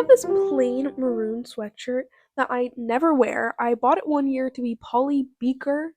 have this plain maroon sweatshirt that I never wear. I bought it one year to be Polly Beaker,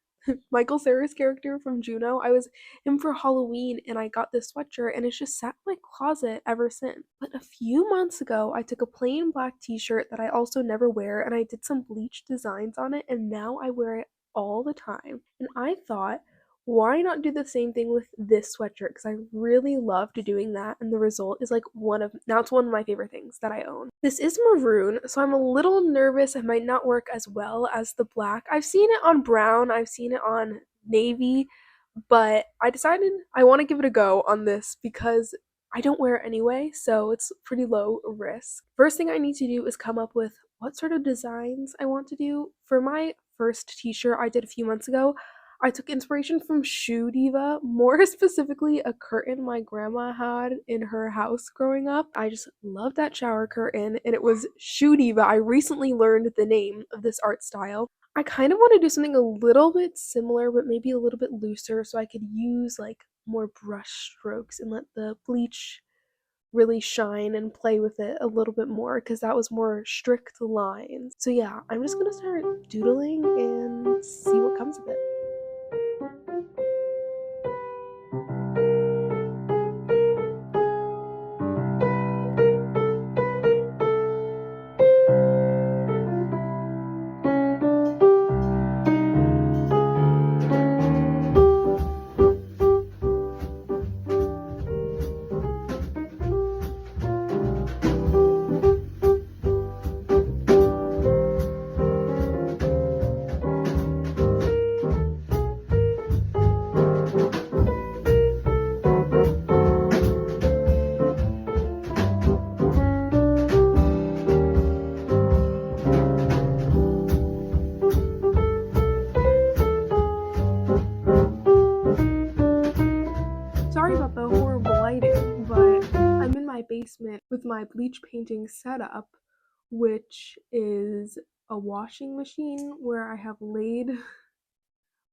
Michael Cera's character from Juno. I was him for Halloween and I got this sweatshirt and it's just sat in my closet ever since. But a few months ago, I took a plain black t-shirt that I also never wear and I did some bleach designs on it and now I wear it all the time. And I thought, why not do the same thing with this sweatshirt? Because I really loved doing that, and the result is like it's one of my favorite things that I own. This is maroon, so I'm a little nervous it might not work as well as the black. I've seen it on brown, I've seen it on navy, but I decided I want to give it a go on this because I don't wear it anyway, so it's pretty low risk. First thing I need to do is come up with what sort of designs I want to do. For my first t-shirt I did a few months ago, I took inspiration from Shoe Diva, more specifically a curtain my grandma had in her house growing up. I just loved that shower curtain, and it was Shoe Diva. I recently learned the name of this art style. I kind of want to do something a little bit similar, but maybe a little bit looser so I could use like more brush strokes and let the bleach really shine and play with it a little bit more because that was more strict lines. So yeah, I'm just gonna start doodling and see what comes of it. Sorry about the horrible lighting, but I'm in my basement with my bleach painting setup, which is a washing machine where I have laid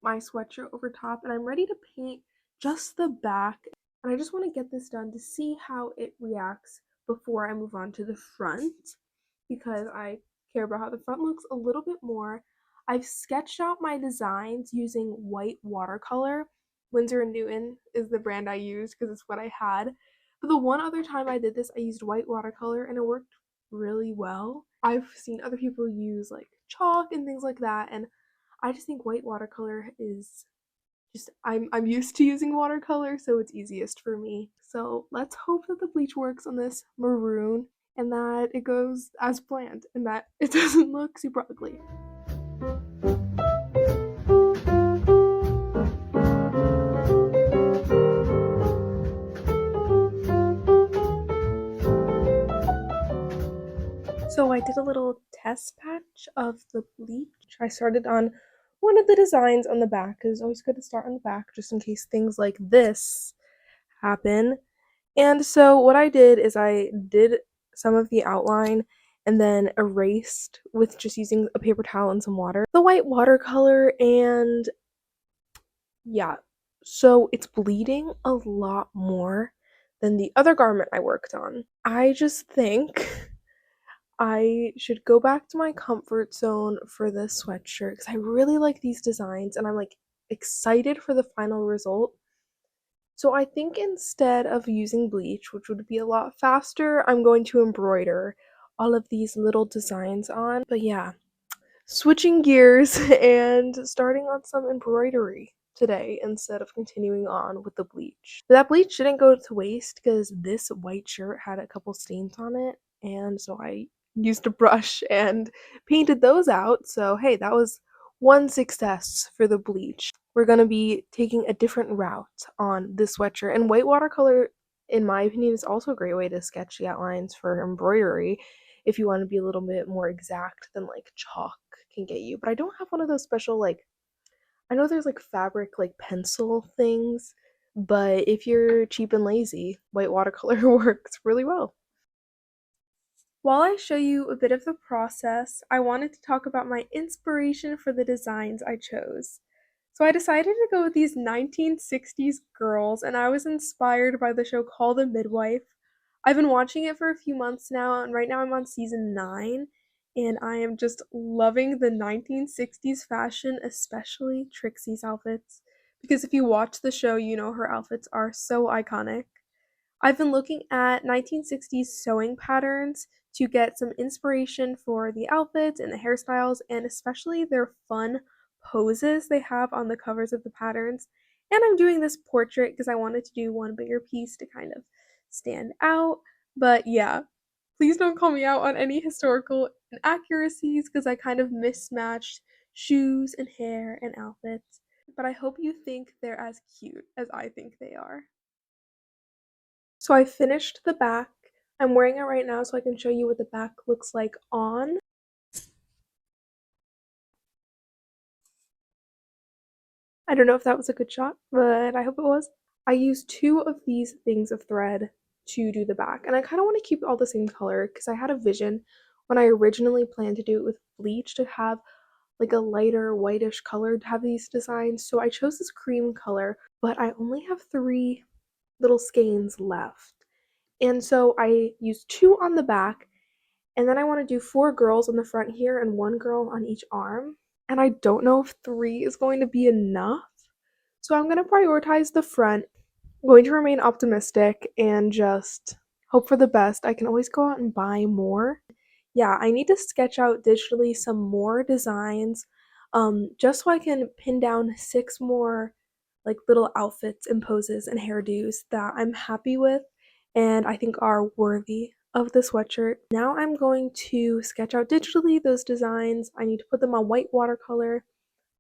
my sweatshirt over top and I'm ready to paint just the back. And I just want to get this done to see how it reacts before I move on to the front because I care about how the front looks a little bit more. I've sketched out my designs using white watercolor. Winsor and Newton is the brand I used because it's what I had. But the one other time I did this, I used white watercolor and it worked really well. I've seen other people use like chalk and things like that, and I just think white watercolor is just I'm used to using watercolor, so it's easiest for me. So let's hope that the bleach works on this maroon and that it goes as planned and that it doesn't look super ugly. So I did a little test patch of the bleach. I started on one of the designs on the back. It's always good to start on the back just in case things like this happen. And so what I did is I did some of the outline and then erased with just using a paper towel and some water the white watercolor, and yeah, so it's bleeding a lot more than the other garment I worked on. I just think I should go back to my comfort zone for this sweatshirt because I really like these designs and I'm like excited for the final result. So I think instead of using bleach, which would be a lot faster, I'm going to embroider all of these little designs on. But yeah, switching gears and starting on some embroidery today instead of continuing on with the bleach. But that bleach didn't go to waste because this white shirt had a couple stains on it, and so I used a brush and painted those out. So hey, that was one success for the bleach. We're going to be taking a different route on this sweatshirt, and white watercolor in my opinion is also a great way to sketch the outlines for embroidery if you want to be a little bit more exact than like chalk can get you. But I don't have one of those special, like, I know there's like fabric like pencil things, but if you're cheap and lazy, white watercolor works really well. While I show you a bit of the process, I wanted to talk about my inspiration for the designs I chose. So I decided to go with these 1960s girls, and I was inspired by the show Call the Midwife. I've been watching it for a few months now, and right now I'm on season 9, and I am just loving the 1960s fashion, especially Trixie's outfits. Because if you watch the show, you know her outfits are so iconic. I've been looking at 1960s sewing patterns to get some inspiration for the outfits and the hairstyles, and especially their fun poses they have on the covers of the patterns. And I'm doing this portrait because I wanted to do one bigger piece to kind of stand out. But yeah, please don't call me out on any historical inaccuracies because I kind of mismatched shoes and hair and outfits. But I hope you think they're as cute as I think they are. So I finished the back. I'm wearing it right now so I can show you what the back looks like on. I don't know if that was a good shot, but I hope it was. I used 2 of these things of thread to do the back, and I kind of want to keep it all the same color because I had a vision when I originally planned to do it with bleach to have like a lighter whitish color to have these designs. So I chose this cream color, but I only have 3 little skeins left. And so I used 2 on the back, and then I want to do 4 girls on the front here and 1 girl on each arm. And I don't know if 3 is going to be enough. So I'm going to prioritize the front. I'm going to remain optimistic and just hope for the best. I can always go out and buy more. Yeah, I need to sketch out digitally some more designs, just so I can pin down 6 more like little outfits and poses and hairdos that I'm happy with and I think are worthy of the sweatshirt. Now I'm going to sketch out digitally those designs. I need to put them on white watercolor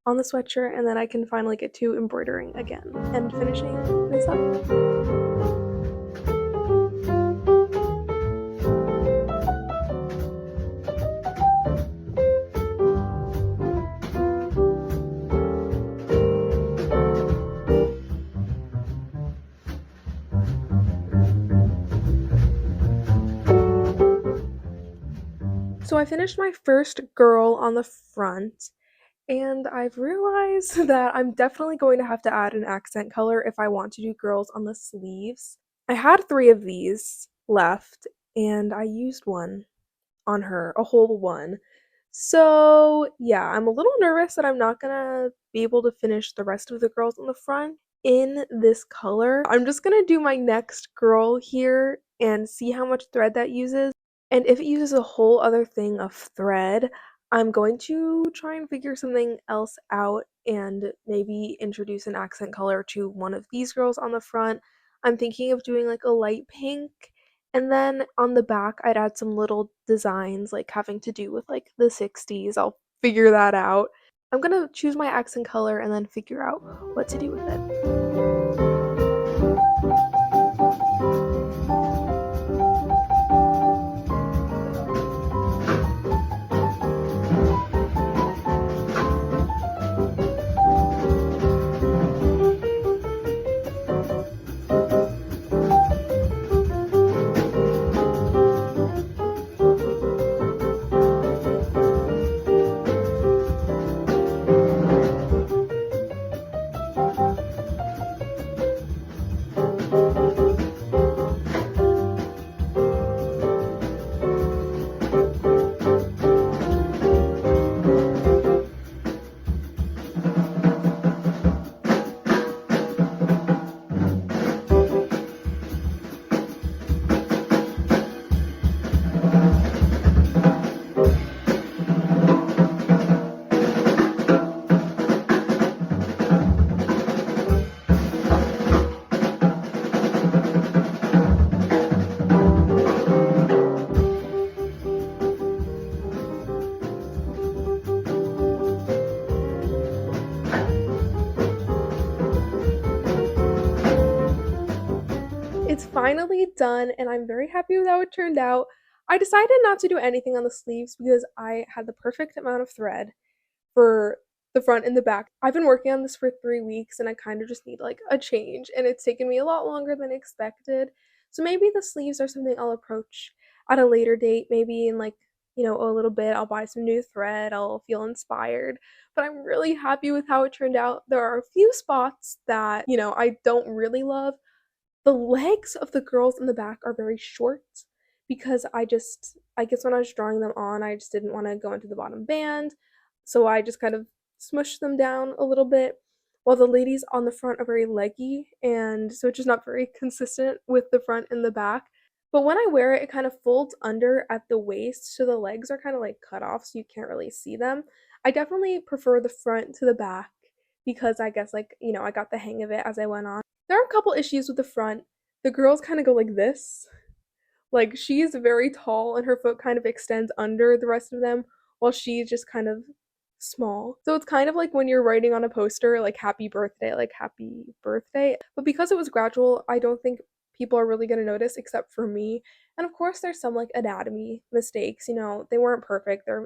on the sweatshirt, and then I can finally get to embroidering again and finishing this up. So I finished my first girl on the front, and I've realized that I'm definitely going to have to add an accent color if I want to do girls on the sleeves. I had 3 of these left, and I used one on her, a whole one. So, yeah, I'm a little nervous that I'm not gonna be able to finish the rest of the girls on the front in this color. I'm just gonna do my next girl here and see how much thread that uses. And if it uses a whole other thing of thread, I'm going to try and figure something else out and maybe introduce an accent color to one of these girls on the front. I'm thinking of doing like a light pink, and then on the back I'd add some little designs like having to do with like the 60s. I'll figure that out. I'm gonna choose my accent color and then figure out what to do with it. It's finally done, and I'm very happy with how it turned out. I decided not to do anything on the sleeves because I had the perfect amount of thread for the front and the back. I've been working on this for 3 weeks and I kind of just need like a change, and it's taken me a lot longer than expected. So maybe the sleeves are something I'll approach at a later date, maybe in like, a little bit. I'll buy some new thread, I'll feel inspired. But I'm really happy with how it turned out. There are a few spots that, I don't really love, The legs of the girls in the back are very short because I guess when I was drawing them on, I just didn't want to go into the bottom band. So I just kind of smushed them down a little bit. While the ladies on the front are very leggy, and so it's just not very consistent with the front and the back. But when I wear it, it kind of folds under at the waist, so the legs are kind of like cut off, so you can't really see them. I definitely prefer the front to the back because I guess, like, I got the hang of it as I went on. There are a couple issues with the front. The girls kind of go like this. Like, she's very tall and her foot kind of extends under the rest of them, while she's just kind of small. So it's kind of like when you're writing on a poster, like happy birthday. But because it was gradual, I don't think people are really going to notice except for me. And of course, there's some like anatomy mistakes. They weren't perfect. They're,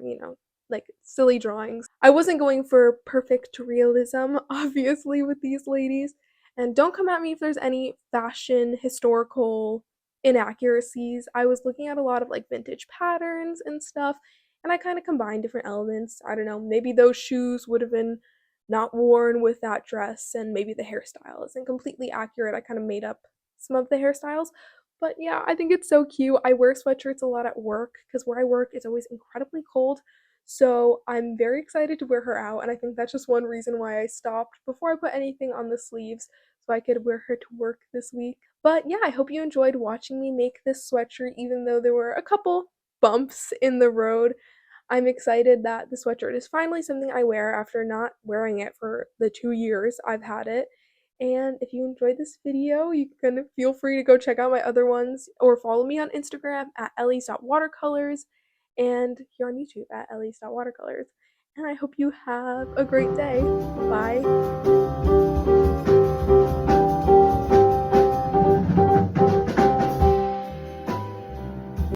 like silly drawings. I wasn't going for perfect realism, obviously, with these ladies. And don't come at me if there's any fashion historical inaccuracies. I was looking at a lot of like vintage patterns and stuff, and I kind of combined different elements. I don't know, maybe those shoes would have been not worn with that dress, and maybe the hairstyle isn't completely accurate. I kind of made up some of the hairstyles. But yeah, I think it's so cute. I wear sweatshirts a lot at work because where I work is always incredibly cold. So I'm very excited to wear her out, and I think that's just one reason why I stopped before I put anything on the sleeves so I could wear her to work this week. But yeah, I hope you enjoyed watching me make this sweatshirt, even though there were a couple bumps in the road. I'm excited that the sweatshirt is finally something I wear after not wearing it for the 2 years I've had it. And if you enjoyed this video, you can feel free to go check out my other ones or follow me on Instagram at Ellies.watercolors and here on YouTube at Ellies.watercolors. And I hope you have a great day. Bye.